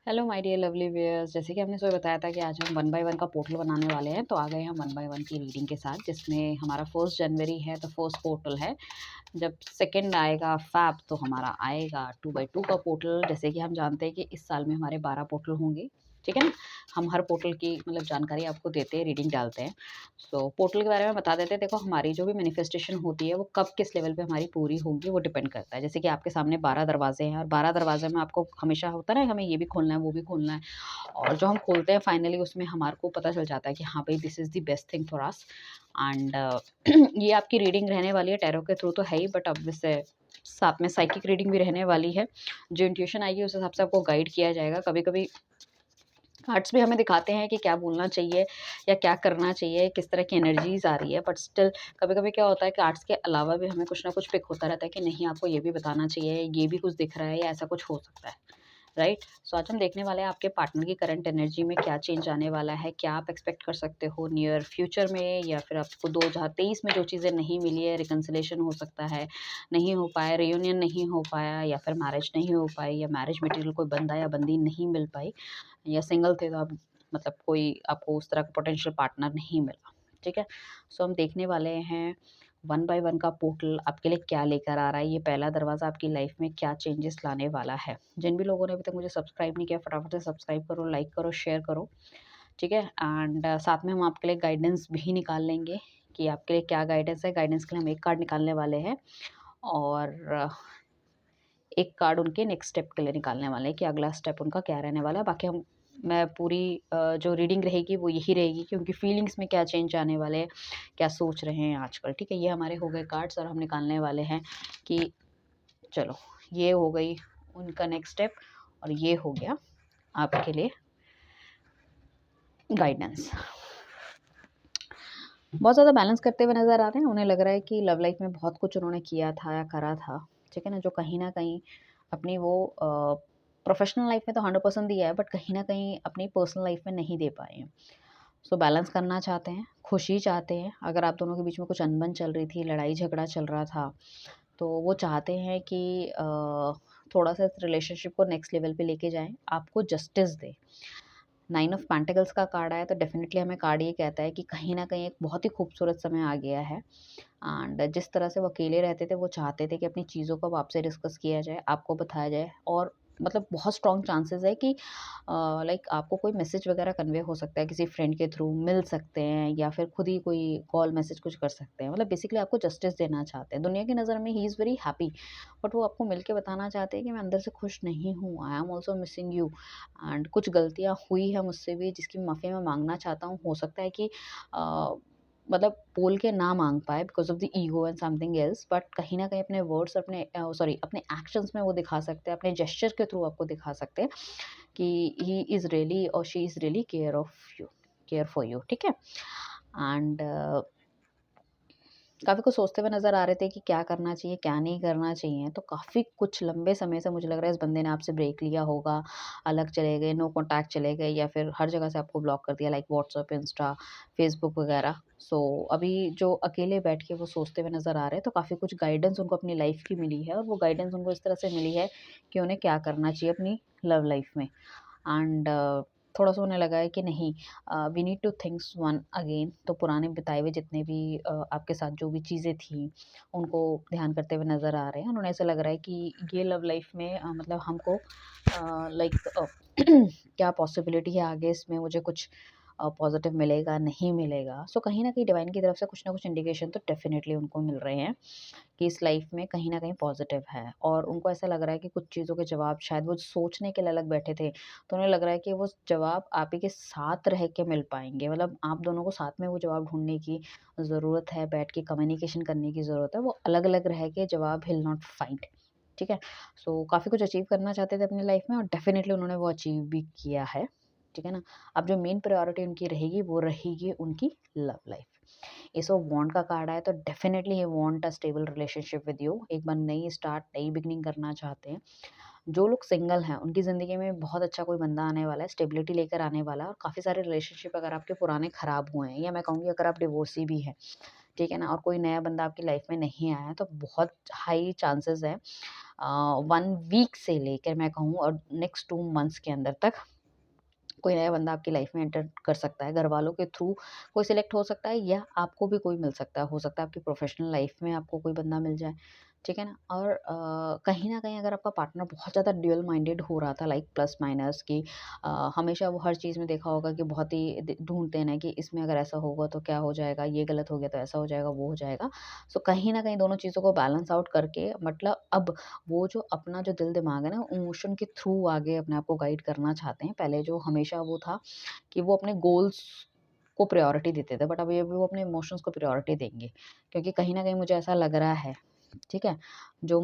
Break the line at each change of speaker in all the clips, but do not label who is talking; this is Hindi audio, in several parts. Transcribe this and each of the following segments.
Hello my dear lovely viewers. जैसे कि हमने सुबह बताया था कि आज हम वन बाय वन का पोर्टल बनाने वाले हैं, तो आ गए हम वन बाय वन की रीडिंग के साथ, जिसमें हमारा 1 जनवरी है तो फर्स्ट पोर्टल है। जब सेकंड आएगा फैब तो हमारा आएगा 2x2 का पोर्टल। जैसे कि हम जानते हैं कि इस साल में हमारे 12 पोर्टल होंगे, ठीक है ना। हम हर पोर्टल की मतलब जानकारी आपको देते हैं, रीडिंग डालते हैं। सो पोर्टल के बारे में बता देते हैं। देखो, हमारी जो भी मैनिफेस्टेशन होती है वो कब किस लेवल पे हमारी पूरी होगी वो डिपेंड करता है। जैसे कि आपके सामने 12 दरवाजे हैं और 12 दरवाजे में आपको हमेशा होता है ना, हमें ये भी खोलना है वो भी खोलना है, और जो हम खोलते हैं फाइनली उसमें हमारे को पता चल जाता है कि हाँ भाई, this is the best thing for us. And ये आपकी रीडिंग रहने वाली है, टैरो के थ्रू तो है ही, बट अब इससे साथ में साइकिक रीडिंग भी रहने वाली है। जो इंट्यूशन आएगी उस हिसाब से आपको गाइड किया जाएगा। कभी कभी कार्ड्स भी हमें दिखाते हैं कि क्या बोलना चाहिए या क्या करना चाहिए, किस तरह की एनर्जीज आ रही है, बट स्टिल कभी कभी क्या होता है कि आर्ट्स के अलावा भी हमें कुछ ना कुछ पिक होता रहता है कि नहीं, आपको ये भी बताना चाहिए, ये भी कुछ दिख रहा है या ऐसा कुछ हो सकता है, राइट। सो आज हम देखने वाले हैं आपके पार्टनर की करंट एनर्जी में क्या चेंज आने वाला है, क्या आप एक्सपेक्ट कर सकते हो नियर फ्यूचर में, या फिर आपको 2023 में जो चीज़ें नहीं मिली है, रिकन्सिलेशन हो सकता है, नहीं हो पाया, रियूनियन नहीं हो पाया, या फिर मैरिज नहीं हो पाई, या मैरिज मटेरियल कोई बंदा या बंदी नहीं मिल पाई, या सिंगल थे तो आप मतलब कोई आपको उस तरह का पोटेंशियल पार्टनर नहीं मिला, ठीक है। सो हम देखने वाले हैं वन बाय वन का पोर्टल आपके लिए क्या लेकर आ रहा है। ये पहला दरवाज़ा आपकी लाइफ में क्या चेंजेस लाने वाला है। जिन भी लोगों ने अभी तक मुझे सब्सक्राइब नहीं किया, फटाफट से सब्सक्राइब करो, लाइक करो, शेयर करो, ठीक है। एंड साथ में हम आपके लिए गाइडेंस भी निकाल लेंगे कि आपके लिए क्या गाइडेंस है। गाइडेंस के लिए हम एक कार्ड निकालने वाले हैं, और एक कार्ड उनके नेक्स्ट स्टेप के लिए निकालने वाले हैं कि अगला स्टेप उनका क्या रहने वाला है। बाकी हम मैं पूरी जो रीडिंग रहेगी वो यही रहेगी कि उनकी फीलिंग्स में क्या चेंज आने वाले हैं, क्या सोच रहे हैं आजकल, ठीक है। ये हमारे हो गए कार्ड्स, और हम निकालने वाले हैं कि चलो, ये हो गई उनका नेक्स्ट स्टेप, और ये हो गया आपके लिए गाइडेंस। बहुत ज़्यादा बैलेंस करते हुए नज़र आ रहे हैं। उन्हें लग रहा है कि लव लाइफ में बहुत कुछ उन्होंने किया था या करा था, ठीक है ना, जो कहीं न कहीं अपनी वो प्रोफ़ेशनल लाइफ में तो 100% दिया है, बट कहीं न कहीं अपनी पर्सनल लाइफ में नहीं दे पाए हैं। सो बैलेंस करना चाहते हैं, खुशी चाहते हैं। अगर आप दोनों के बीच में कुछ अनबन चल रही थी, लड़ाई-झगड़ा चल रहा था, तो वो चाहते हैं कि थोड़ा-सा इस रिलेशनशिप को नेक्स्ट लेवल पे लेके जाएँ, आपको जस्टिस दें। 9 ऑफ पेंटिकल्स का कार्ड आया तो डेफ़िनेटली हमें कार्ड ये कहता है कि कहीं न कहीं एक बहुत ही खूबसूरत समय आ गया है। एंड जिस तरह से वो अकेले रहते थे, वो चाहते थे कि अपनी चीज़ों को अब आपसे डिस्कस किया जाए, आपको बताया जाए, और मतलब बहुत स्ट्रॉन्ग चांसेस है कि लाइक आपको कोई मैसेज वगैरह कन्वे हो सकता है, किसी फ्रेंड के थ्रू मिल सकते हैं, या फिर खुद ही कोई कॉल मैसेज कुछ कर सकते हैं। मतलब बेसिकली आपको जस्टिस देना चाहते हैं। दुनिया की नज़र में he is very happy, but वो आपको मिल के बताना चाहते हैं कि मैं अंदर से खुश नहीं हूँ, I am also missing you, and कुछ गलतियाँ हुई हैं मुझसे भी जिसकी माफ़ी मैं माँगना चाहता हूँ। हो सकता है कि अ, मतलब बोल के ना माँग पाए because of the ego and something else, but कहीं न कहीं अपने वर्ड्स, अपने सॉरी अपने एक्शंस में वो दिखा सकते हैं, अपने जेस्चर के थ्रू आपको दिखा सकते हैं कि ही इज़ रियली और she is really care for you, ठीक है। एंड काफ़ी कुछ सोचते हुए नज़र आ रहे थे कि क्या करना चाहिए, क्या नहीं करना चाहिए। तो काफ़ी कुछ लंबे समय से मुझे लग रहा है इस बंदे ने आपसे ब्रेक लिया होगा, अलग चले गए, नो कॉन्टैक्ट चले गए, या फिर हर जगह से आपको ब्लॉक कर दिया, लाइक व्हाट्सएप, इंस्टा, फेसबुक वगैरह। सो अभी जो अकेले बैठ के वो सोचते हुए नज़र आ रहे हैं, तो काफ़ी कुछ गाइडेंस उनको अपनी लाइफ़ की मिली है, और वो गाइडेंस उनको इस तरह से मिली है कि उन्हें क्या करना चाहिए अपनी लव लाइफ़ में। एंड थोड़ा-सा उन्हें लगा है कि नहीं, we need to thinks one again. तो पुराने बिताए हुए जितने भी आपके साथ जो भी चीज़ें थी, उनको ध्यान करते हुए नज़र आ रहे हैं। उन्हें ऐसा लग रहा है कि ये लव लाइफ में मतलब हमको लाइक क्या पॉसिबिलिटी है आगे इसमें, मुझे कुछ पॉज़िटिव मिलेगा, नहीं मिलेगा। सो कहीं न कहीं डिवाइन की तरफ से कुछ ना कुछ इंडिकेशन तो डेफ़िनेटली उनको मिल रहे हैं कि इस लाइफ में कहीं न कहीं पॉज़िटिव है, और उनको ऐसा लग रहा है कि कुछ चीज़ों के जवाब शायद वो सोचने के लिए अलग बैठे थे, तो उन्हें लग रहा है कि वो जवाब आप ही के साथ रह के मिल पाएँगे। मतलब आप दोनों को साथ में वो जवाब ढूँढने की ज़रूरत है, बैठ के कम्युनिकेशन करने की ज़रूरत है। वो अलग-अलग रह के जवाब ही विल नॉट फाइंड, ठीक है? सो काफ़ी कुछ अचीव करना चाहते थे अपनी लाइफ में, और डेफ़िनिटली उन्होंने वो अचीव भी किया है, ठीक है ना? अब जो मेन प्रायोरिटी उनकी रहेगी, वो रहेगी उनकी लव लाइफ। एस ऑफ वॉन्ड का कार्ड आया तो definitely he want a stable relationship with you. एक बार नई स्टार्ट, नई बिगनिंग करना चाहते हैं। जो लोग सिंगल हैं उनकी ज़िंदगी में बहुत अच्छा कोई बंदा आने वाला है, स्टेबिलिटी लेकर आने वाला है, और काफ़ी सारे रिलेशनशिप अगर आपके पुराने खराब हुए हैं, या मैं कहूँगी अगर आप डिवोर्सी भी हैं, ठीक है ना, और कोई नया बंदा आपकी लाइफ में नहीं आया है, तो बहुत हाई चांसेस है 1 वीक से लेकर मैं कहूँ और नेक्स्ट 2 मंथ्स के अंदर तक कोई नया बंदा आपकी लाइफ में एंटर कर सकता है। घरवालों के थ्रू कोई सिलेक्ट हो सकता है या आपको भी कोई मिल सकता है। हो सकता है आपकी प्रोफ़ेशनल लाइफ में आपको कोई बंदा मिल जाए, ठीक है ना? और कहीं न कहीं अगर आपका पार्टनर बहुत ज़्यादा ड्यूअल माइंडेड हो रहा था लाइक प्लस माइनस कि हमेशा वो हर चीज़ में देखा होगा कि बहुत ही ढूँढते हैं ना कि इसमें अगर ऐसा होगा तो क्या हो जाएगा, ये गलत हो गया तो ऐसा हो जाएगा, वो हो जाएगा। सो कहीं न कहीं दोनों चीज़ों को बैलेंस आउट करके मतलब अब वो जो अपना जो दिल-दिमाग है ना, इमोशन के थ्रू आगे अपने आप को गाइड करना चाहते हैं। पहले जो हमेशा वो था कि वो अपने गोल्स को प्रायोरिटी देते थे, बट अभी अभी वो अपने इमोशंस को प्रायोरिटी देंगे। क्योंकि कहीं न कहीं मुझे ऐसा लग रहा है, ठीक है? जो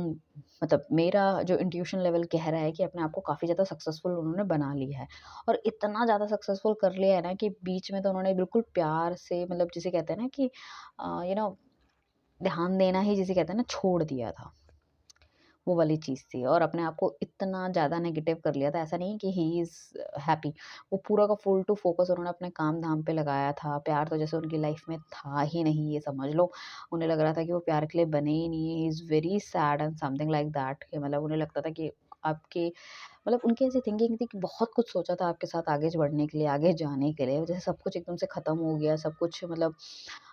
मतलब मेरा जो इंट्यूशन लेवल कह रहा है कि अपने आप को काफ़ी ज़्यादा सक्सेसफुल उन्होंने बना लिया है। और इतना ज़्यादा सक्सेसफुल कर लिया है ना कि बीच में तो उन्होंने बिल्कुल प्यार से मतलब जिसे कहते हैं ना कि यू नो ध्यान देना ही जिसे कहते हैं ना छोड़ दिया था। वो वाली चीज़ थी और अपने आप को इतना ज़्यादा नेगेटिव कर लिया था, ऐसा नहीं है कि ही इज़ हैप्पी। वो पूरा का फुल टू फ़ोकस उन्होंने अपने काम-धाम पे लगाया था। प्यार तो जैसे उनकी लाइफ़ में था ही नहीं, ये समझ लो। उन्हें लग रहा था कि वो प्यार के लिए बने ही नहीं है। He is very sad and something like that कि मतलब उन्हें लगता था कि आपके मतलब उनकी ऐसी थिंकिंग थी कि बहुत कुछ सोचा था आपके साथ आगे बढ़ने के लिए, आगे जाने के लिए। जैसे सब कुछ एकदम से ख़त्म हो गया, सब कुछ मतलब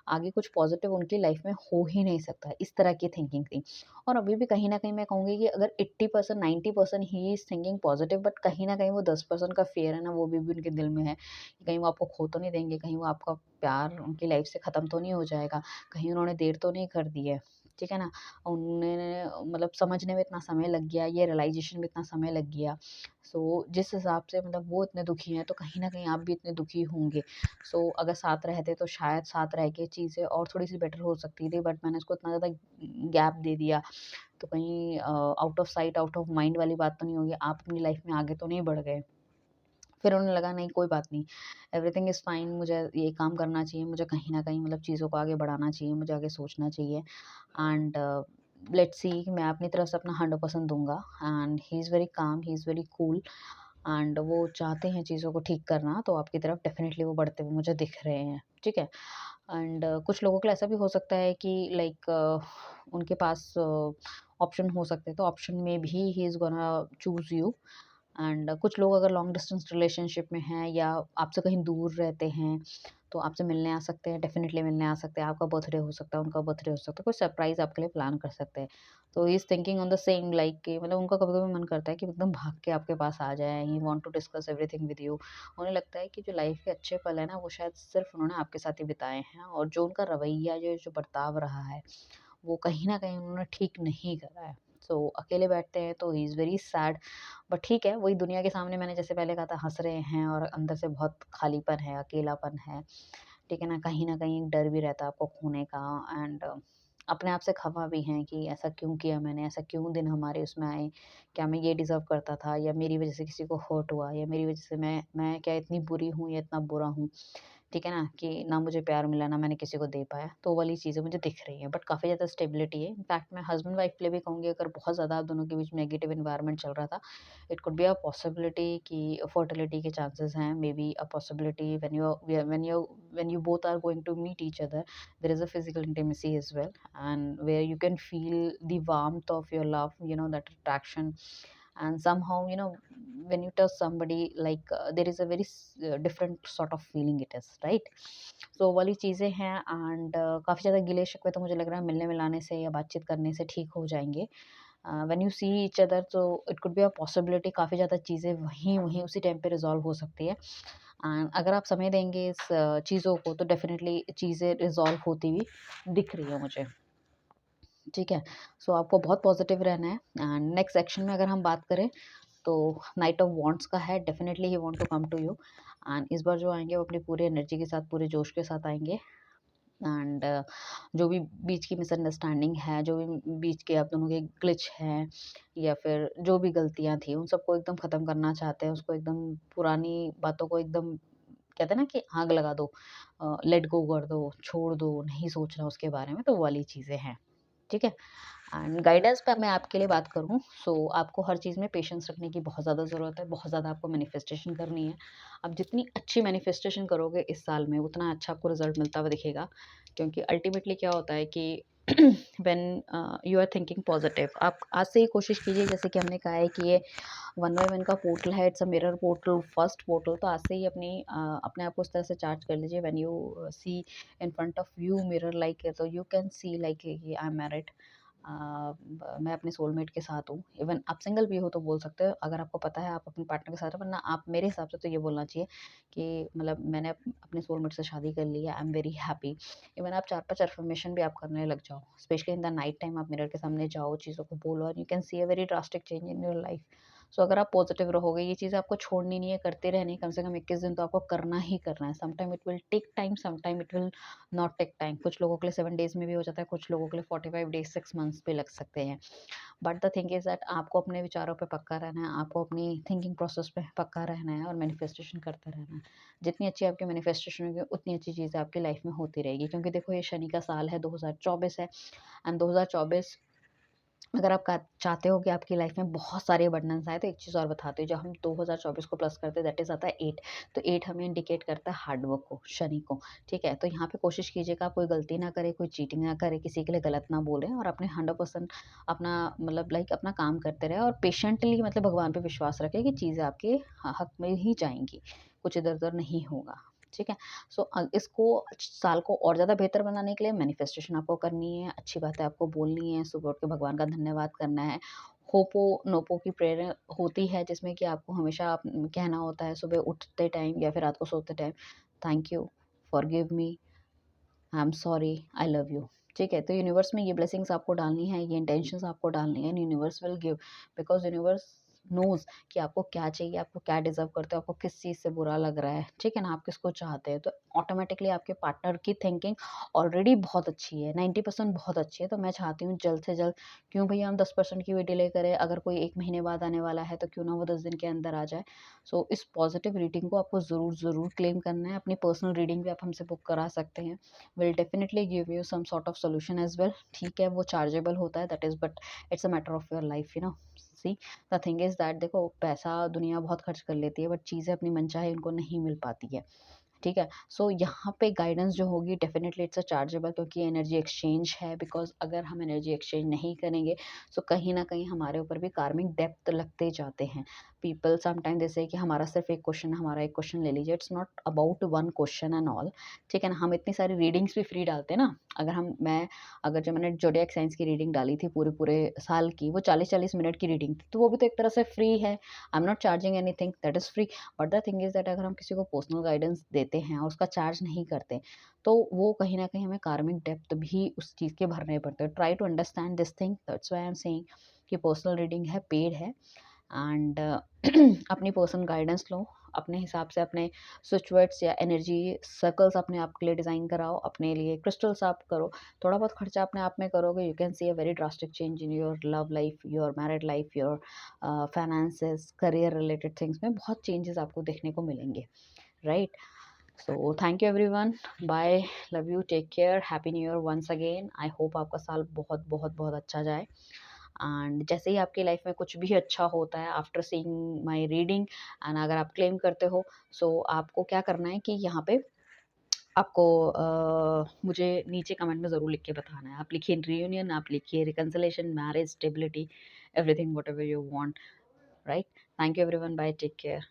आगे कुछ पॉज़िटिव उनकी लाइफ़ में हो ही नहीं सकता, इस तरह की थिंकिंग थी। और अभी भी कहीं न कहीं मैं कहूँगी कि अगर 80% 90% he is thinking positive but कहीं न कहीं वो 10% का फ़ियर है ना, वो भी उनके दिल में है कि कहीं वो आपको खो तो नहीं देंगे, कहीं वो आपका प्यार उनकी लाइफ़ से ख़त्म तो नहीं हो जाएगा, कहीं उन्होंने देर तो नहीं कर दी है, ठीक है ना? उन्होंने मतलब समझने में इतना समय लग गया, ये रियलाइज़ेशन में इतना समय लग गया। सो जिस हिसाब से मतलब वो इतने दुखी हैं, तो कहीं न कहीं आप भी इतने दुखी होंगे। सो अगर साथ रहते तो शायद साथ रह के चीज़ें और थोड़ी-सी बेटर हो सकती थी बट मैंने उसको इतना ज़्यादा गैप दे दिया, तो कहीं out of sight out of mind वाली बात तो नहीं होगी, आप अपनी लाइफ़ में आगे तो नहीं बढ़ गए। फिर उन्हें लगा नहीं कोई बात नहीं, एवरीथिंग इज़ फाइन मुझे ये काम करना चाहिए, मुझे कहीं न कहीं मतलब चीज़ों को आगे बढ़ाना चाहिए, मुझे आगे सोचना चाहिए एंड लेट्स सी मैं अपनी तरफ से अपना 100% दूँगा and he is very calm, he is very cool and वो चाहते हैं चीज़ों को ठीक करना, तो आपकी तरफ डेफ़िनेटली वो बढ़ते हुए मुझे दिख रहे हैं, ठीक है? एंड कुछ लोगों के लिए ऐसा भी हो सकता है कि लाइक उनके पास ऑप्शन हो सकते हैं, तो ऑप्शन में भी he is gonna choose you and कुछ लोग अगर लॉन्ग डिस्टेंस रिलेशनशिप में हैं या आपसे कहीं दूर रहते हैं, तो आपसे मिलने आ सकते हैं, डेफ़िनेटली मिलने आ सकते हैं। आपका बर्थडे हो सकता है, उनका बर्थडे हो सकता है, कोई सरप्राइज़ आपके लिए प्लान कर सकते हैं। तो he is thinking on the same like कि मतलब उनका कभी-कभी मन करता है कि एकदम भाग के आपके पास आ जाएँ, he want to discuss everything with you. उन्हें लगता है कि जो लाइफ़ के अच्छे पल हैं ना, वो शायद सिर्फ़ उन्होंने आपके साथ ही बिताए हैं और जो उनका रवैया, जो बर्ताव रहा है, वो कहीं न कहीं उन्होंने ठीक नहीं करा है। सो अकेले बैठते हैं तो he is very sad but ठीक है, वही दुनिया के सामने मैंने जैसे पहले कहा था हँस रहे हैं और अंदर से बहुत खालीपन है, अकेलापन है, ठीक है ना? कहीं न कहीं एक डर भी रहता है आपको खोने का एंड अपने आप से खफ़ा भी हैं कि ऐसा क्यों किया मैंने, ऐसा क्यों दिन हमारे उसमें आए? क्या मैं ये डिज़र्व करता था या मेरी वज़ह से किसी को हर्ट हुआ या मेरी वज़ह से मैं क्या इतनी बुरी हूँ या इतना बुरा हूँ? ठीक है ना? कि ना मुझे प्यार मिला, ना मैंने किसी को दे पाया, तो वो वाली चीज़ें मुझे दिख रही हैं, बट काफ़ी ज़्यादा स्टेबिलिटी है। इनफैक्ट मैं हस्बैंड वाइफ के लिए भी कहूँगी अगर बहुत ज़्यादा आप दोनों के बीच नेगेटिव एनवायरनमेंट चल रहा था, it could be a possibility कि फर्टिलिटी के चांसेस हैं, may be a possibility when you both are going to meet each other, there is a physical intimacy as well and where you can feel the warmth of your love, that attraction and somehow when you touch somebody like there is a very different sort of feeling it is right so वाली चीज़ें हैं एंड काफ़ी ज़्यादा गिले शिकवे तो मुझे लग रहा है मिलने मिलाने से या बातचीत करने से ठीक हो जाएंगे when you see each other तो it could be a possibility काफ़ी ज़्यादा चीज़ें वहीं वहीं उसी टाइम पे रिजॉल्व हो सकती है एंड अगर आप समय देंगे इस चीज़ों को तो डेफिनेटली चीज़ें रिजॉल्व होती हुई दिख रही है मुझे ठीक है सो आपको बहुत पॉजिटिव रहना है एंड नेक्स्ट सेक्शन में अगर हम बात करें तो नाइट ऑफ वॉन्ट्स का है definitely he want to come to you and इस बार जो आएंगे वो अपनी पूरी एनर्जी के साथ पूरे जोश के साथ आएंगे एंड जो भी बीच की मिसअंडरस्टैंडिंग है जो भी बीच के आप दोनों के ग्लिच हैं या फिर जो भी गलतियां थी उन सबको एकदम ख़त्म करना चाहते हैं उसको एकदम पुरानी बातों को एकदम कहते हैं ना कि आग लगा दो लेट गो कर दो छोड़ दो नहीं सोचना उसके बारे में तो वो वाली चीज़ें हैं ठीक है एंड गाइडेंस पे मैं आपके लिए बात करूँ, सो आपको हर चीज़ में पेशेंस रखने की बहुत ज़्यादा ज़रूरत है, बहुत ज़्यादा आपको मैनिफेस्टेशन करनी है। आप जितनी अच्छी मैनिफेस्टेशन करोगे इस साल में, उतना अच्छा आपको रिजल्ट मिलता हुआ दिखेगा, क्योंकि अल्टीमेटली क्या होता है कि when you are thinking positive, आप आज से ही कोशिश कीजिए, जैसे कि हमने कहा है कि ये वन बाय वन का पोर्टल है, it's a mirror portal, first portal, तो आज से ही अपने आप को उस तरह से चार्ज कर लीजिए। When you see in front of you mirror like, तो you can see like I am married, मैं अपने सोलमेट के साथ हूँ। इवन आप सिंगल भी हो तो बोल सकते हो, अगर आपको पता है आप अपने पार्टनर के साथ हो, वरना आप मेरे हिसाब से तो ये बोलना चाहिए कि मतलब मैंने अपने सोलमेट से शादी कर ली है, I am very happy. Even आप 4-5 अफ़र्मेशन भी आप करने लग जाओ, specially in the night time, आप मिरर के सामने जाओ, चीज़ों को बोलो, and you can see a very drastic change in your life. So अगर आप पॉजिटिव रहोगे, ये चीज़ें आपको छोड़नी नहीं है, करते रहनी है, कम से कम 21 दिन तो आपको करना ही करना है। Some time it will take time, some time it will not take time. कुछ लोगों के लिए 7 डेज़ में भी हो जाता है, कुछ लोगों के लिए 45 डेज़, 6 मंथ्स भी लग सकते हैं। But the thing is that आपको अपने विचारों पे पक्का रहना है, आपको अपनी थिंकिंग प्रोसेस पे पक्का रहना है और मैनिफेस्टेशन करते रहना है। जितनी अच्छी आपकी मैनिफेस्टेशन होगी, उतनी अच्छी चीज़ें आपकी लाइफ में होती रहेगी, क्योंकि देखो ये शनि का साल है, 2024 है, एंड 2024, अगर आप चाहते हो कि आपकी लाइफ में बहुत सारे अबंडेंस आए, तो एक चीज़ और बताती हूँ, जब हम 2024 को प्लस करते हैं, दैट इज़ आता है 8। तो 8 हमें इंडिकेट करता है हार्ड वर्क को, शनि को, ठीक है? तो यहाँ पे कोशिश कीजिएगा आप कोई गलती ना करे, कोई चीटिंग ना करे, किसी के लिए गलत ना बोले, और अपने 100% अपना मतलब लाइक अपना काम करते रहे, और पेशेंटली मतलब भगवान पे विश्वास रखें कि चीज़ें आपके हक में ही जाएंगी, कुछ इधर उधर नहीं होगा, ठीक है? सो इसको साल को और ज़्यादा बेहतर बनाने के लिए मैनिफेस्टेशन आपको करनी है, अच्छी बातें आपको बोलनी है, सुबह उठ के भगवान का धन्यवाद करना है। होपो नोपो की प्रेयर होती है, जिसमें कि आपको हमेशा कहना होता है सुबह उठते टाइम या फिर रात को सोते time, thank you, forgive me, I am sorry, I love you. ठीक है? तो यूनिवर्स में ये ब्लेसिंग्स आपको डालनी है, ये इंटेंशंस आपको डालनी है, and universe will give, because universe knows कि आपको क्या चाहिए, आपको क्या डिज़र्व करते हो, आपको किस चीज़ से बुरा लग रहा है, ठीक है ना? आप किसको चाहते हैं, तो ऑटोमैटिकली आपके पार्टनर की थिंकिंग ऑलरेडी बहुत अच्छी है, 90% बहुत अच्छी है, तो मैं चाहती हूँ जल्द से जल्द, क्यों भैया हम 10% की भी डिले करें, अगर कोई 1 महीने बाद आने वाला है, तो क्यों ना वो 10 दिन के अंदर आ जाए। सो इस पॉज़िटिव रीडिंग को आपको ज़रूर क्लेम करना है, अपनी पर्सनल रीडिंग भी आप हमसे बुक करा सकते हैं। Will definitely give you some sort of solution as well, ठीक है? वो चार्जेबल होता है, that is, but it's a matter of your life, see the thing is that, देखो पैसा दुनिया बहुत खर्च कर लेती है, बट चीज़ें अपनी मनचाही उनको नहीं मिल पाती है, ठीक है? सो यहाँ पे गाइडेंस जो होगी, डेफिनेटली इट्स अ चार्जेबल, क्योंकि एनर्जी एक्सचेंज है, बिकॉज़ अगर हम एनर्जी एक्सचेंज नहीं करेंगे, सो कहीं न कहीं हमारे ऊपर भी कार्मिक डेब्ट लगते जाते हैं। पीपल समटाइम दे से कि हमारा सिर्फ़ एक क्वेश्चन है, हमारा एक क्वेश्चन ले लीजिए, it's not about one question and all, ठीक है ना? हम इतनी सारी रीडिंग्स भी फ्री डालते हैं ना, अगर अगर जो मैंने ज़ोडिएक साइंस की रीडिंग डाली थी पूरे-पूरे साल की, वो 40-40 मिनट की रीडिंग थी, तो वो भी तो एक तरह से फ्री है। I am not charging anything, that is free. But the thing is that अगर हम किसी को पर्सनल गाइडेंस देते हैं और उसका चार्ज नहीं करते, तो वो कहीं न कहीं हमें कार्मिक डेब्ट भी उस चीज़ के भरने पड़ते हैं। Try to understand this thing, that's why I am saying कि पर्सनल रीडिंग है, पेड है, एंड अपनी पर्सनल गाइडेंस लो, अपने हिसाब से अपने स्विच वर्ड्स या एनर्जी सर्कल्स अपने आप के लिए डिज़ाइन कराओ, अपने लिए क्रिस्टल्स आप करो, थोड़ा बहुत खर्चा अपने आप में करोगे, you can see a very drastic change in your love life, your married life, your finances, career related things में बहुत चेंजेस आपको देखने को मिलेंगे, right? So thank you everyone, bye, love you, take care, happy new year once again. I hope आपका साल बहुत बहुत बहुत अच्छा जाए, एंड जैसे ही आपकी लाइफ में कुछ भी अच्छा होता है after seeing my reading, and अगर आप क्लेम करते हो, सो आपको क्या करना है कि यहाँ पे आपको मुझे नीचे कमेंट में ज़रूर लिख के बताना है। आप लिखिए रियूनियन, आप लिखिए reconciliation, marriage, stability, everything whatever you want, right? Thank you everyone, bye, take care.